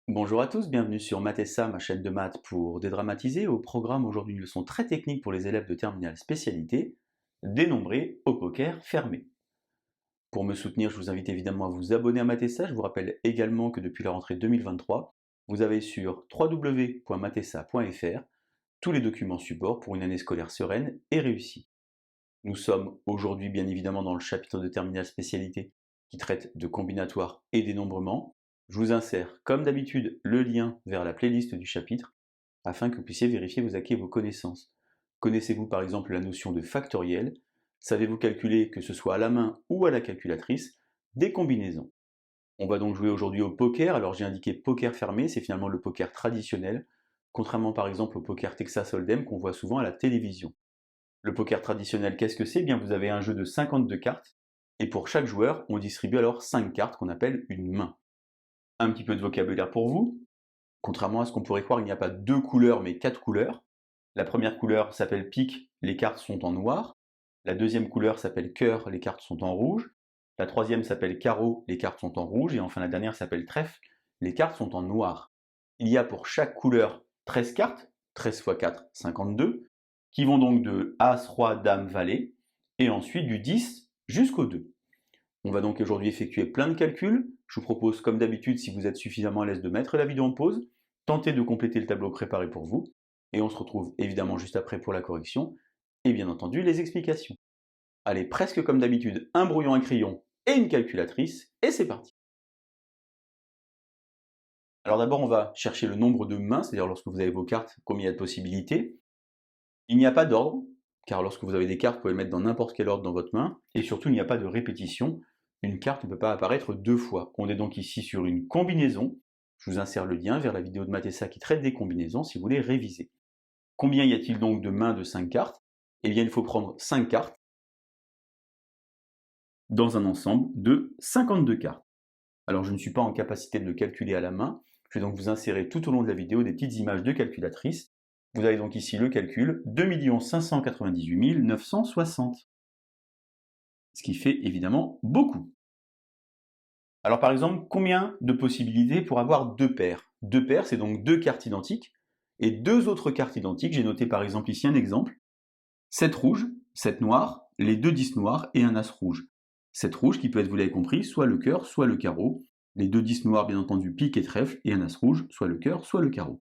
Bonjour à tous, bienvenue sur Mathessa, ma chaîne de maths pour dédramatiser. Au programme aujourd'hui une leçon très technique pour les élèves de terminale spécialité, dénombrer au poker fermé. Pour me soutenir, je vous invite évidemment à vous abonner à Mathessa. Je vous rappelle également que depuis la rentrée 2023, vous avez sur www.mathessa.fr tous les documents support pour une année scolaire sereine et réussie. Nous sommes aujourd'hui bien évidemment dans le chapitre de terminale spécialité qui traite de combinatoire et dénombrement. Je vous insère comme d'habitude le lien vers la playlist du chapitre afin que vous puissiez vérifier vos acquis et vos connaissances. Connaissez-vous par exemple la notion de factoriel? Savez-vous calculer, que ce soit à la main ou à la calculatrice, des combinaisons? On va donc jouer aujourd'hui au poker. Alors j'ai indiqué poker fermé, c'est finalement le poker traditionnel, contrairement par exemple au poker Texas Hold'em qu'on voit souvent à la télévision. Le poker traditionnel, qu'est-ce que c'est? Eh bien, vous avez un jeu de 52 cartes, et pour chaque joueur, on distribue alors 5 cartes qu'on appelle une main. Un petit peu de vocabulaire pour vous. Contrairement à ce qu'on pourrait croire, il n'y a pas 2 couleurs, mais 4 couleurs. La première couleur s'appelle pique, les cartes sont en noir. La deuxième couleur s'appelle cœur, les cartes sont en rouge. La troisième s'appelle carreau, les cartes sont en rouge. Et enfin la dernière s'appelle trèfle, les cartes sont en noir. Il y a pour chaque couleur 13 cartes, 13 x 4, 52, qui vont donc de As, Roi, Dame, Valet, et ensuite du 10 jusqu'au 2. On va donc aujourd'hui effectuer plein de calculs. Je vous propose, comme d'habitude, si vous êtes suffisamment à l'aise, de mettre la vidéo en pause, tenter de compléter le tableau préparé pour vous, et on se retrouve évidemment juste après pour la correction, et bien entendu les explications. Allez, presque comme d'habitude, un brouillon à crayon et une calculatrice, et c'est parti. Alors d'abord, on va chercher le nombre de mains, c'est-à-dire lorsque vous avez vos cartes, combien il y a de possibilités. Il n'y a pas d'ordre, car lorsque vous avez des cartes, vous pouvez les mettre dans n'importe quel ordre dans votre main, et surtout il n'y a pas de répétition. Une carte ne peut pas apparaître 2 fois. On est donc ici sur une combinaison. Je vous insère le lien vers la vidéo de Mathessa qui traite des combinaisons si vous voulez réviser. Combien y a-t-il donc de mains de 5 cartes? Eh bien il faut prendre 5 cartes dans un ensemble de 52 cartes. Alors je ne suis pas en capacité de le calculer à la main, je vais donc vous insérer tout au long de la vidéo des petites images de calculatrice. Vous avez donc ici le calcul, 2 598 960. Ce qui fait évidemment beaucoup. Alors par exemple, combien de possibilités pour avoir 2 paires? 2 paires, c'est donc 2 cartes identiques, et 2 autres cartes identiques. J'ai noté par exemple ici un exemple. 7 rouges, 7 noirs, les 2 10 noirs et un as rouge. 7 rouge qui peut être, vous l'avez compris, soit le cœur, soit le carreau. Les 2 10 noirs, bien entendu, pique et trèfle, et un as rouge, soit le cœur, soit le carreau.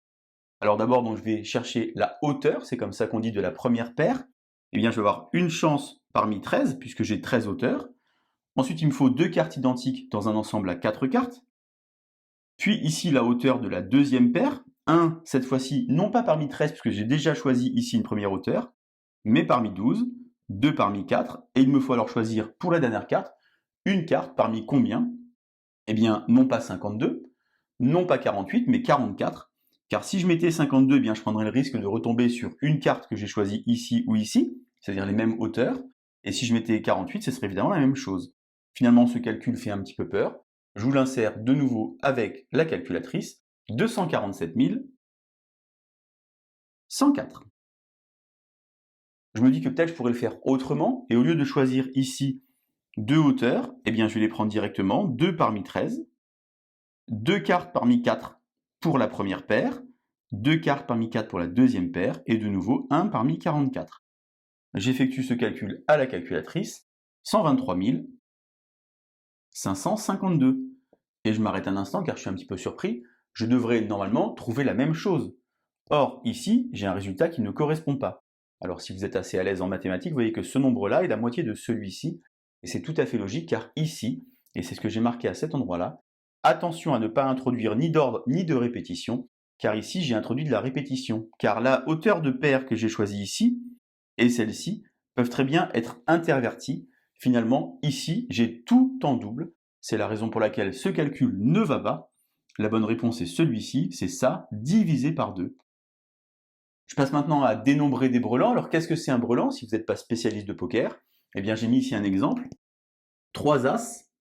Alors d'abord, donc, je vais chercher la hauteur, c'est comme ça qu'on dit de la première paire. Eh bien, je vais avoir une chance parmi 13, puisque j'ai 13 hauteurs. Ensuite, il me faut 2 cartes identiques dans un ensemble à 4 cartes. Puis ici, la hauteur de la deuxième paire. 1, cette fois-ci, non pas parmi 13, puisque j'ai déjà choisi ici une première hauteur, mais parmi 12, 2 parmi 4, et il me faut alors choisir pour la dernière carte, une carte parmi combien? Eh bien, non pas 52, non pas 48, mais 44, car si je mettais 52, eh bien, je prendrais le risque de retomber sur une carte que j'ai choisie ici ou ici, c'est-à-dire les mêmes hauteurs, et si je mettais 48, ce serait évidemment la même chose. Finalement, ce calcul fait un petit peu peur. Je vous l'insère de nouveau avec la calculatrice, 247 104. Je me dis que peut-être je pourrais le faire autrement, et au lieu de choisir ici 2 hauteurs, eh bien je vais les prendre directement, 2 parmi 13, 2 cartes parmi 4 pour la première paire, 2 cartes parmi 4 pour la deuxième paire, et de nouveau 1 parmi 44. J'effectue ce calcul à la calculatrice, 123 552. Et je m'arrête un instant car je suis un petit peu surpris, je devrais normalement trouver la même chose. Or, ici, j'ai un résultat qui ne correspond pas. Alors si vous êtes assez à l'aise en mathématiques, vous voyez que ce nombre-là est la moitié de celui-ci, et c'est tout à fait logique car ici, et c'est ce que j'ai marqué à cet endroit-là, attention à ne pas introduire ni d'ordre ni de répétition, car ici j'ai introduit de la répétition, car la hauteur de paire que j'ai choisie ici, et celle-ci, peuvent très bien être interverties. Finalement, ici, j'ai tout en double, c'est la raison pour laquelle ce calcul ne va pas. La bonne réponse est celui-ci, c'est ça, divisé par 2. Je passe maintenant à dénombrer des brelans. Alors qu'est-ce que c'est un brelan si vous n'êtes pas spécialiste de poker? Eh bien j'ai mis ici un exemple. 3 as,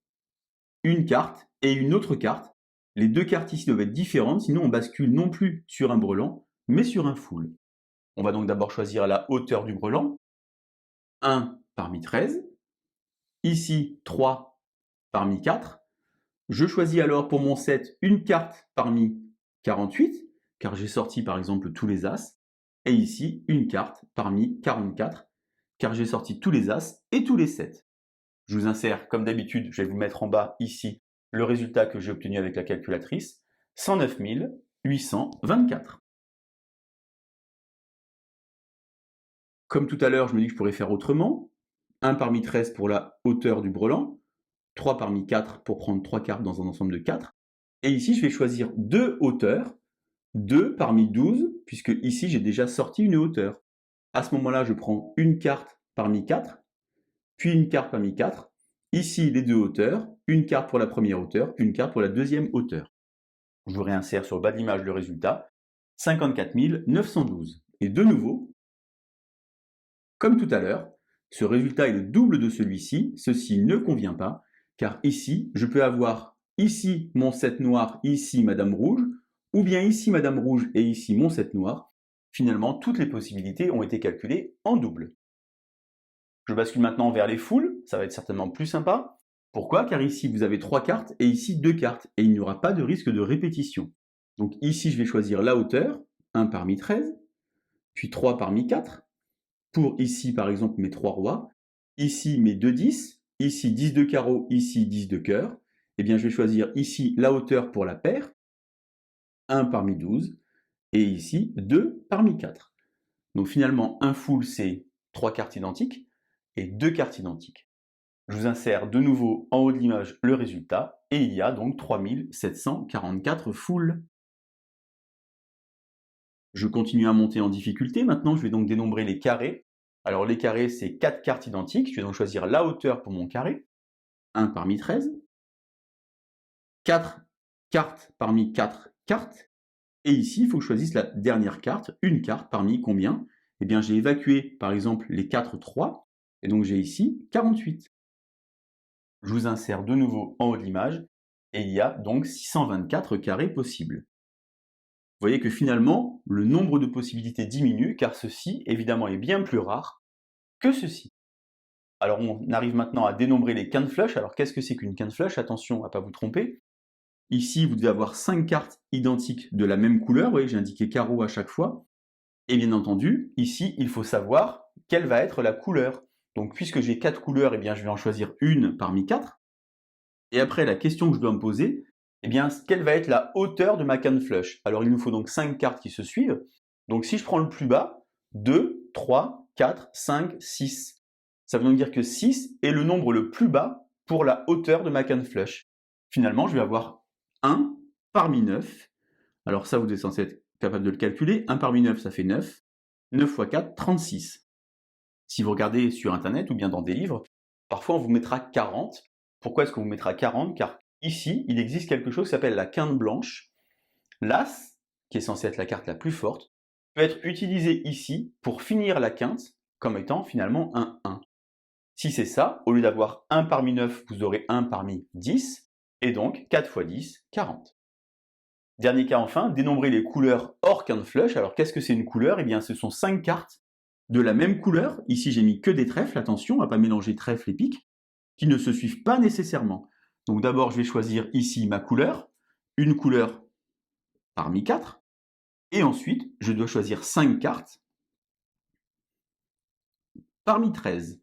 une carte et une autre carte. Les deux cartes ici doivent être différentes, sinon on bascule non plus sur un brelan, mais sur un full. On va donc d'abord choisir la hauteur du brelan. 1 parmi 13. Ici 3 parmi 4. Je choisis alors pour mon set une carte parmi 48, car j'ai sorti par exemple tous les As, et ici une carte parmi 44, car j'ai sorti tous les As et tous les 7. Je vous insère, comme d'habitude, je vais vous mettre en bas ici le résultat que j'ai obtenu avec la calculatrice, 109 824. Comme tout à l'heure, je me dis que je pourrais faire autrement. 1 parmi 13 pour la hauteur du brelan, 3 parmi 4 pour prendre 3 cartes dans un ensemble de 4. Et ici, je vais choisir 2 hauteurs, 2 parmi 12, puisque ici, j'ai déjà sorti une hauteur. À ce moment-là, je prends une carte parmi 4, puis une carte parmi 4. Ici, les 2 hauteurs, une carte pour la première hauteur, une carte pour la deuxième hauteur. Je vous réinsère sur le bas de l'image le résultat, 54 912. Et de nouveau, comme tout à l'heure, ce résultat est le double de celui-ci, ceci ne convient pas, car ici, je peux avoir ici mon 7 noir, ici Madame Rouge, ou bien ici Madame Rouge et ici mon 7 noir. Finalement, toutes les possibilités ont été calculées en double. Je bascule maintenant vers les foules, ça va être certainement plus sympa. Pourquoi? Car ici, vous avez 3 cartes et ici 2 cartes, et il n'y aura pas de risque de répétition. Donc ici, je vais choisir la hauteur, 1 parmi 13, puis 3 parmi 4, pour ici, par exemple, mes 3 rois, ici mes 2 10, ici 10 de carreau, ici 10 de cœur, eh bien je vais choisir ici la hauteur pour la paire, 1 parmi 12, et ici 2 parmi 4. Donc finalement, un full, c'est 3 cartes identiques et 2 cartes identiques. Je vous insère de nouveau en haut de l'image le résultat, et il y a donc 3744 foules. Je continue à monter en difficulté. Maintenant, je vais donc dénombrer les carrés. Alors, les carrés, c'est 4 cartes identiques. Je vais donc choisir la hauteur pour mon carré. 1 parmi 13. 4 cartes parmi 4 cartes. Et ici, il faut que je choisisse la dernière carte. Une carte parmi combien? Eh bien, j'ai évacué, par exemple, les 4 3. Et donc, j'ai ici 48. Je vous insère de nouveau en haut de l'image. Et il y a donc 624 carrés possibles. Vous voyez que finalement, le nombre de possibilités diminue, car ceci, évidemment, est bien plus rare que ceci. Alors, on arrive maintenant à dénombrer les quintes flush. Alors, qu'est-ce que c'est qu'une quinte flush? Attention à ne pas vous tromper. Ici, vous devez avoir 5 cartes identiques de la même couleur. Vous voyez, j'ai indiqué carreau à chaque fois. Et bien entendu, ici, il faut savoir quelle va être la couleur. Donc, puisque j'ai 4 couleurs, eh bien, je vais en choisir une parmi 4. Et après, la question que je dois me poser, eh bien, quelle va être la hauteur de ma canne flush? Alors, il nous faut donc 5 cartes qui se suivent. Donc, si je prends le plus bas, 2, 3, 4, 5, 6. Ça veut donc dire que 6 est le nombre le plus bas pour la hauteur de ma canne flush. Finalement, je vais avoir 1 parmi 9. Alors ça, vous êtes censé être capable de le calculer. 1 parmi 9, ça fait 9. 9 fois 4, 36. Si vous regardez sur Internet ou bien dans des livres, parfois on vous mettra 40. Pourquoi est-ce qu'on vous mettra 40? Car ici, il existe quelque chose qui s'appelle la quinte blanche. L'As, qui est censé être la carte la plus forte, peut être utilisé ici pour finir la quinte comme étant finalement un 1. Si c'est ça, au lieu d'avoir 1 parmi 9, vous aurez 1 parmi 10, et donc 4 fois 10, 40. Dernier cas enfin, dénombrer les couleurs hors quinte flush. Alors qu'est-ce que c'est une couleur? Eh bien ce sont 5 cartes de la même couleur. Ici j'ai mis que des trèfles, attention à ne pas mélanger trèfle et pique, qui ne se suivent pas nécessairement. Donc d'abord je vais choisir ici ma couleur, une couleur parmi 4, et ensuite je dois choisir 5 cartes parmi 13.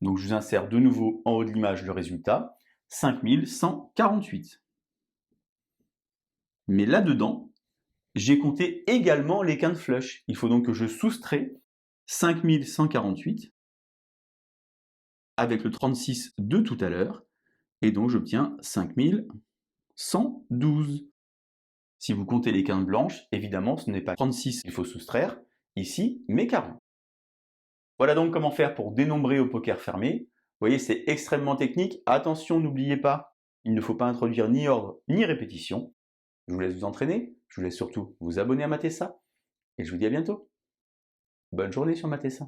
Donc je vous insère de nouveau en haut de l'image le résultat, 5148. Mais là-dedans, j'ai compté également les quintes flush. Il faut donc que je soustrais 5148 avec le 36 de tout à l'heure, et donc j'obtiens 5112. Si vous comptez les quintes blanches, évidemment, ce n'est pas 36 qu'il faut soustraire, ici, mais 40. Voilà donc comment faire pour dénombrer au poker fermé. Vous voyez, c'est extrêmement technique. Attention, n'oubliez pas, il ne faut pas introduire ni ordre ni répétition. Je vous laisse vous entraîner, je vous laisse surtout vous abonner à Matessa, et je vous dis à bientôt. Bonne journée sur Matessa.